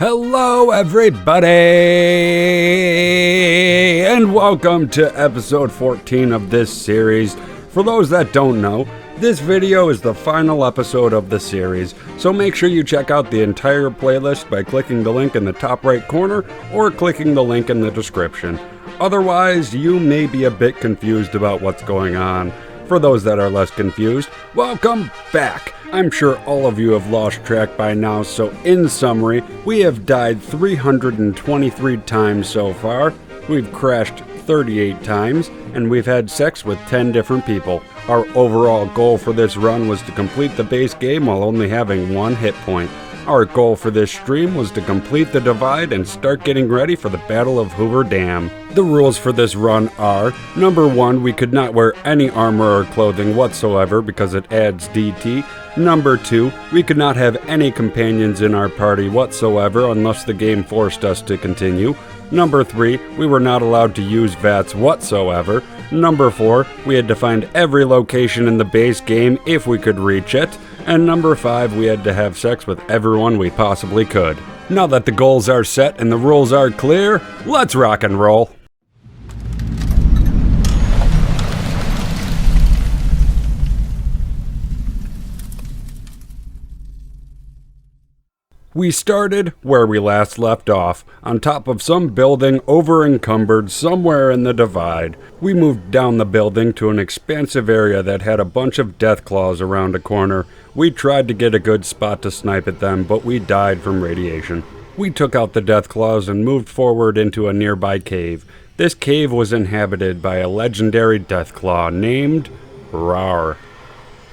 Hello everybody, and welcome to episode 14 of this series. For those that don't know, this video is the final episode of the series, so make sure you check out the entire playlist by clicking the link in the top right corner or clicking the link in the description. Otherwise, you may be a bit confused about what's going on. For those that are less confused, welcome back! I'm sure all of you have lost track by now, so in summary, we have died 323 times so far, we've crashed 38 times, and we've had sex with 10 different people. Our overall goal for this run was to complete the base game while only having one hit point. Our goal for this stream was to complete the divide and start getting ready for the Battle of Hoover Dam. The rules for this run are, number 1, we could not wear any armor or clothing whatsoever because it adds DT. Number 2, we could not have any companions in our party whatsoever unless the game forced us to continue. Number 3, we were not allowed to use VATS whatsoever. Number 4, we had to find every location in the base game if we could reach it. And number 5, we had to have sex with everyone we possibly could. Now that the goals are set and the rules are clear, let's rock and roll. We started where we last left off, on top of some building over-encumbered somewhere in the divide. We moved down the building to an expansive area that had a bunch of death claws around a corner. We tried to get a good spot to snipe at them, but we died from radiation. We took out the death claws and moved forward into a nearby cave. This cave was inhabited by a legendary death claw named Rar.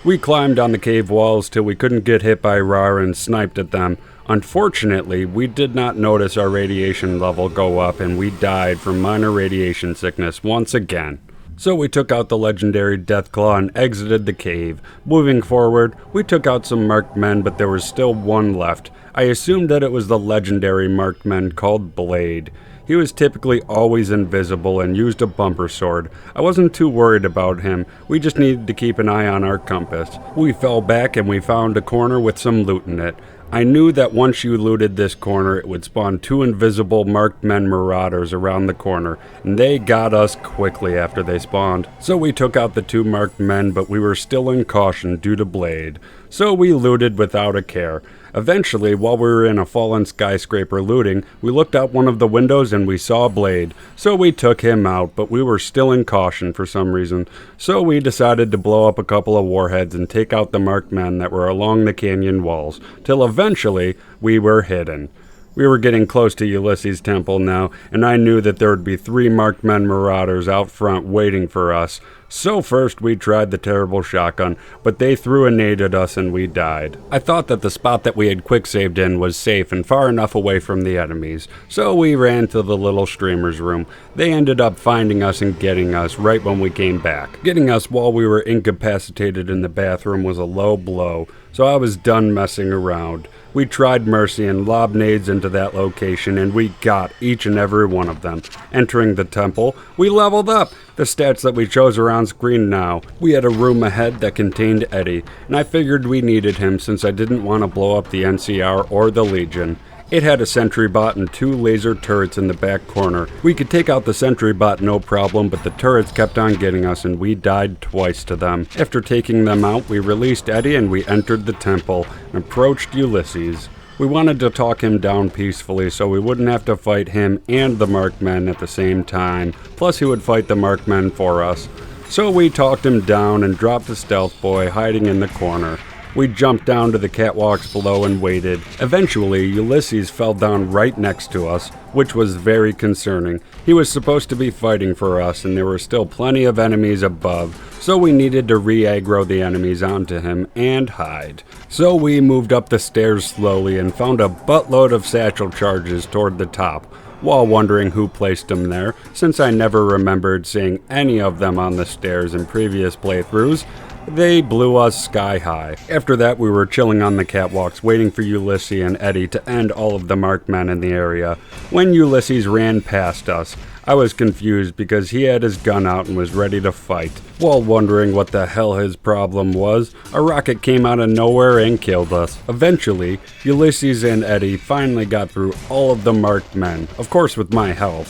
We climbed on the cave walls till we couldn't get hit by Rar and sniped at them. Unfortunately, we did not notice our radiation level go up and we died from minor radiation sickness once again. So we took out the legendary Deathclaw and exited the cave. Moving forward, we took out some marked men, but there was still one left. I assumed that it was the legendary marked man called Blade. He was typically always invisible and used a bumper sword. I wasn't too worried about him, we just needed to keep an eye on our compass. We fell back and we found a corner with some loot in it. I knew that once you looted this corner, it would spawn 2 invisible marked men marauders around the corner, and they got us quickly after they spawned. So we took out the 2 marked men, but we were still in caution due to Blade. So we looted without a care. Eventually, while we were in a fallen skyscraper looting, we looked out one of the windows and we saw Blade. So we took him out, but we were still in caution for some reason. So we decided to blow up a couple of warheads and take out the marked men that were along the canyon walls, till eventually we were hidden. We were getting close to Ulysses' temple now, and I knew that there would be 3 marked men marauders out front waiting for us. So first we tried the terrible shotgun, but they threw a nade at us and we died. I thought that the spot that we had quick-saved in was safe and far enough away from the enemies, so we ran to the little streamer's room. They ended up finding us and getting us right when we came back. Getting us while we were incapacitated in the bathroom was a low blow, so I was done messing around. We tried mercy and lobbed nades into that location, and we got each and every one of them. Entering the temple, we leveled up. The stats that we chose are on screen now. We had a room ahead that contained Eddie, and I figured we needed him since I didn't want to blow up the NCR or the Legion. It had a sentry bot and 2 laser turrets in the back corner. We could take out the sentry bot no problem, but the turrets kept on getting us and we died twice to them. After taking them out, we released Eddie and we entered the temple and approached Ulysses. We wanted to talk him down peacefully so we wouldn't have to fight him and the marked men at the same time, plus he would fight the marked men for us. So we talked him down and dropped the stealth boy hiding in the corner. We jumped down to the catwalks below and waited. Eventually, Ulysses fell down right next to us, which was very concerning. He was supposed to be fighting for us, and there were still plenty of enemies above, so we needed to re-aggro the enemies onto him and hide. So we moved up the stairs slowly and found a buttload of satchel charges toward the top, while wondering who placed them there, since I never remembered seeing any of them on the stairs in previous playthroughs. They blew us sky high. After that, we were chilling on the catwalks, waiting for Ulysses and Eddie to end all of the marked men in the area. When Ulysses ran past us, I was confused because he had his gun out and was ready to fight. While wondering what the hell his problem was, a rocket came out of nowhere and killed us. Eventually, Ulysses and Eddie finally got through all of the marked men, of course with my help,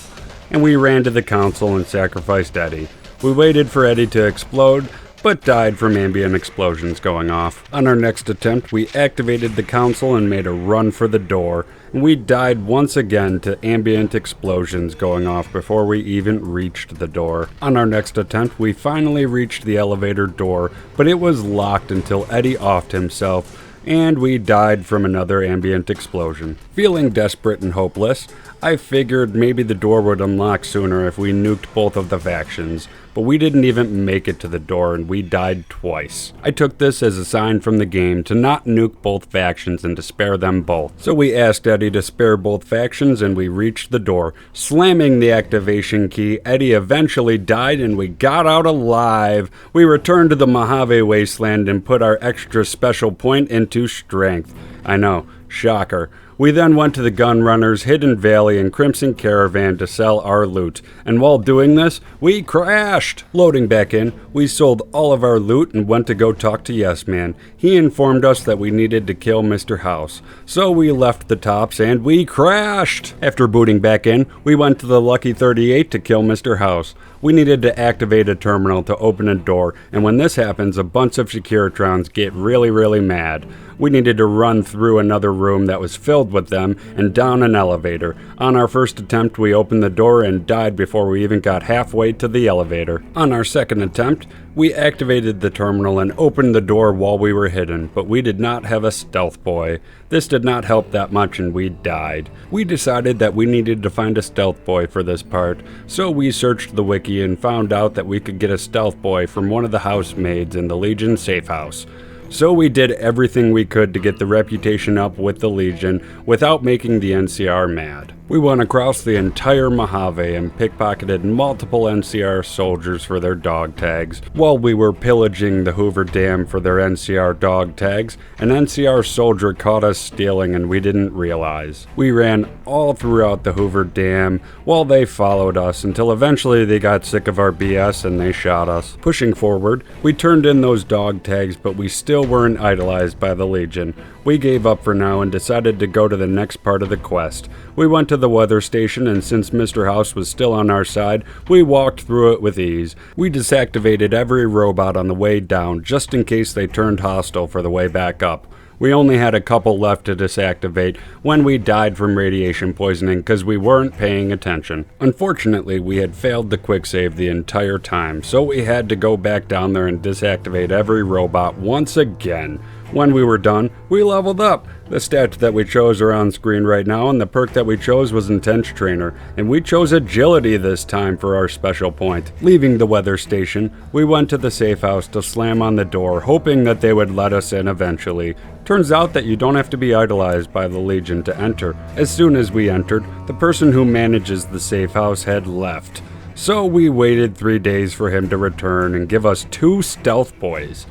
and we ran to the council and sacrificed Eddie. We waited for Eddie to explode, but died from ambient explosions going off. On our next attempt, we activated the console and made a run for the door, and we died once again to ambient explosions going off before we even reached the door. On our next attempt, we finally reached the elevator door, but it was locked until Eddie offed himself, and we died from another ambient explosion. Feeling desperate and hopeless, I figured maybe the door would unlock sooner if we nuked both of the factions, but we didn't even make it to the door and we died twice. I took this as a sign from the game to not nuke both factions and to spare them both. So we asked Eddie to spare both factions and we reached the door. Slamming the activation key, Eddie eventually died and we got out alive. We returned to the Mojave Wasteland and put our extra special point into strength. I know, shocker. We then went to the Gunrunner's Hidden Valley and Crimson Caravan to sell our loot, and while doing this, we crashed! Loading back in, we sold all of our loot and went to go talk to Yes Man. He informed us that we needed to kill Mr. House, so we left the tops and we crashed! After booting back in, we went to the Lucky 38 to kill Mr. House. We needed to activate a terminal to open a door, and when this happens, a bunch of Securitrons get really mad. We needed to run through another room that was filled with them and down an elevator. On our first attempt, we opened the door and died before we even got halfway to the elevator. On our second attempt, we activated the terminal and opened the door while we were hidden, but we did not have a stealth boy. This did not help that much and we died. We decided that we needed to find a stealth boy for this part, so we searched the wiki and found out that we could get a stealth boy from one of the housemaids in the Legion safe house. So we did everything we could to get the reputation up with the Legion without making the NCR mad. We went across the entire Mojave and pickpocketed multiple NCR soldiers for their dog tags. While we were pillaging the Hoover Dam for their NCR dog tags, an NCR soldier caught us stealing and we didn't realize. We ran all throughout the Hoover Dam while they followed us until eventually they got sick of our BS and they shot us. Pushing forward, we turned in those dog tags, but we still weren't idolized by the Legion. We gave up for now and decided to go to the next part of the quest. We went to the weather station, and since Mr. House was still on our side, we walked through it with ease. We deactivated every robot on the way down just in case they turned hostile for the way back up. We only had a couple left to deactivate when we died from radiation poisoning because we weren't paying attention. Unfortunately, we had failed the quick save the entire time, so we had to go back down there and deactivate every robot once again. When we were done, we leveled up. The stats that we chose are on screen right now, and the perk that we chose was Intense Trainer, and we chose Agility this time for our special point. Leaving the weather station, we went to the safe house to slam on the door, hoping that they would let us in eventually. Turns out that you don't have to be idolized by the Legion to enter. As soon as we entered, the person who manages the safe house had left. So we waited 3 days for him to return and give us 2 stealth boys.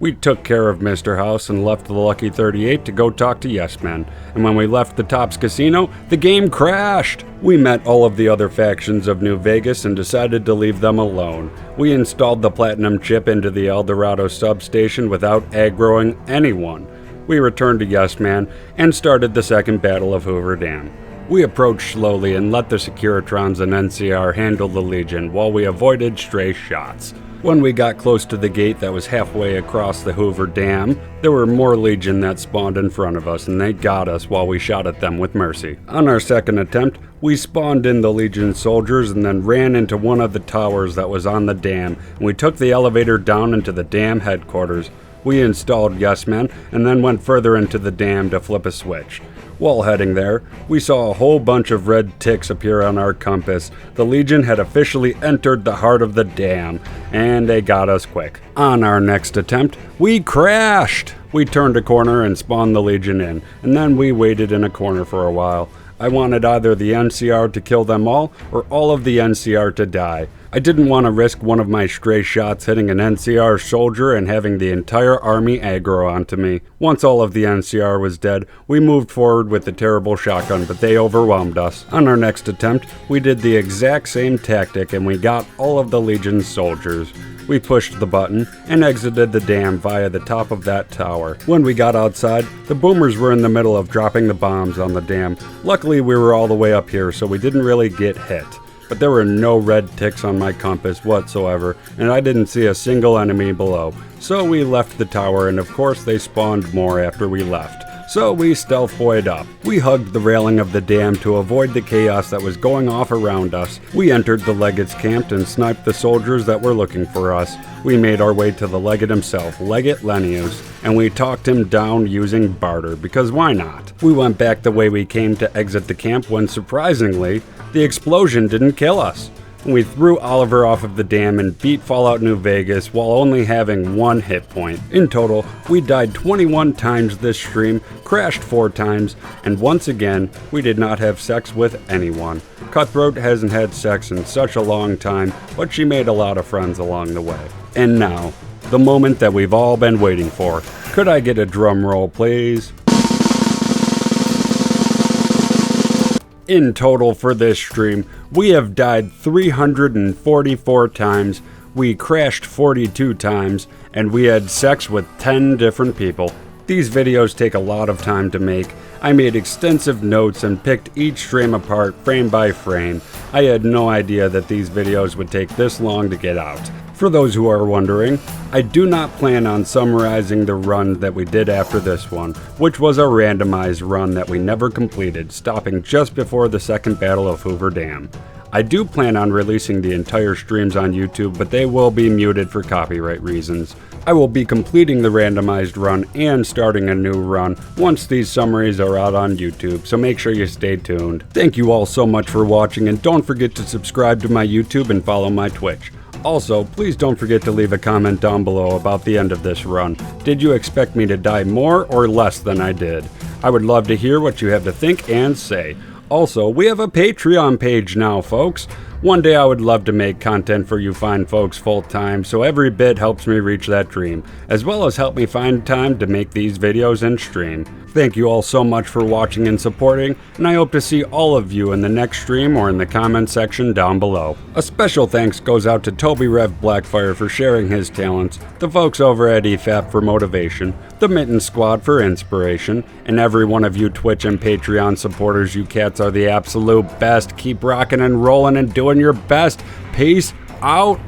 We took care of Mr. House and left the Lucky 38 to go talk to Yes Men, and when we left the Tops Casino, the game crashed! We met all of the other factions of New Vegas and decided to leave them alone. We installed the Platinum chip into the El Dorado substation without aggroing anyone. We returned to Yes Man and started the second battle of Hoover Dam. We approached slowly and let the Securitrons and NCR handle the Legion while we avoided stray shots. When we got close to the gate that was halfway across the Hoover Dam, there were more Legion that spawned in front of us and they got us while we shot at them with mercy. On our second attempt, we spawned in the Legion soldiers and then ran into one of the towers that was on the dam, and we took the elevator down into the dam headquarters. We installed Yes Men and then went further into the dam to flip a switch. While heading there, we saw a whole bunch of red ticks appear on our compass. The Legion had officially entered the heart of the dam, and they got us quick. On our next attempt, we crashed! We turned a corner and spawned the Legion in, and then we waited in a corner for a while. I wanted either the NCR to kill them all, or all of the NCR to die. I didn't want to risk one of my stray shots hitting an NCR soldier and having the entire army aggro onto me. Once all of the NCR was dead, we moved forward with the terrible shotgun, but they overwhelmed us. On our next attempt, we did the exact same tactic and we got all of the Legion's soldiers. We pushed the button and exited the dam via the top of that tower. When we got outside, the boomers were in the middle of dropping the bombs on the dam. Luckily, we were all the way up here, so we didn't really get hit. But there were no red ticks on my compass whatsoever, and I didn't see a single enemy below. So we left the tower, and of course they spawned more after we left. So we stealth boyed up. We hugged the railing of the dam to avoid the chaos that was going off around us. We entered the Leggate's camp and sniped the soldiers that were looking for us. We made our way to the Leggate himself, Legate Lenius, and we talked him down using barter, because why not? We went back the way we came to exit the camp when, surprisingly, the explosion didn't kill us. We threw Oliver off of the dam and beat Fallout New Vegas while only having 1 hit point. In total, we died 21 times this stream, crashed 4 times, and once again, we did not have sex with anyone. Cutthroat hasn't had sex in such a long time, but she made a lot of friends along the way. And now, the moment that we've all been waiting for. Could I get a drum roll, please? In total for this stream, we have died 344 times, we crashed 42 times, and we had sex with 10 different people. These videos take a lot of time to make. I made extensive notes and picked each stream apart frame by frame. I had no idea that these videos would take this long to get out. For those who are wondering, I do not plan on summarizing the run that we did after this one, which was a randomized run that we never completed, stopping just before the second Battle of Hoover Dam. I do plan on releasing the entire streams on YouTube, but they will be muted for copyright reasons. I will be completing the randomized run and starting a new run once these summaries are out on YouTube, so make sure you stay tuned. Thank you all so much for watching, and don't forget to subscribe to my YouTube and follow my Twitch. Also, please don't forget to leave a comment down below about the end of this run. Did you expect me to die more or less than I did? I would love to hear what you have to think and say. Also, we have a Patreon page now, folks. One day I would love to make content for you fine folks full time, so every bit helps me reach that dream, as well as help me find time to make these videos and stream. Thank you all so much for watching and supporting, and I hope to see all of you in the next stream or in the comment section down below. A special thanks goes out to tobirevblackfire for sharing his talents, the folks over at EFAP for motivation, the Mitton squad for inspiration, and every one of you Twitch and Patreon supporters. You cats are the absolute best. Keep rocking and rolling and doing your best. Peace out.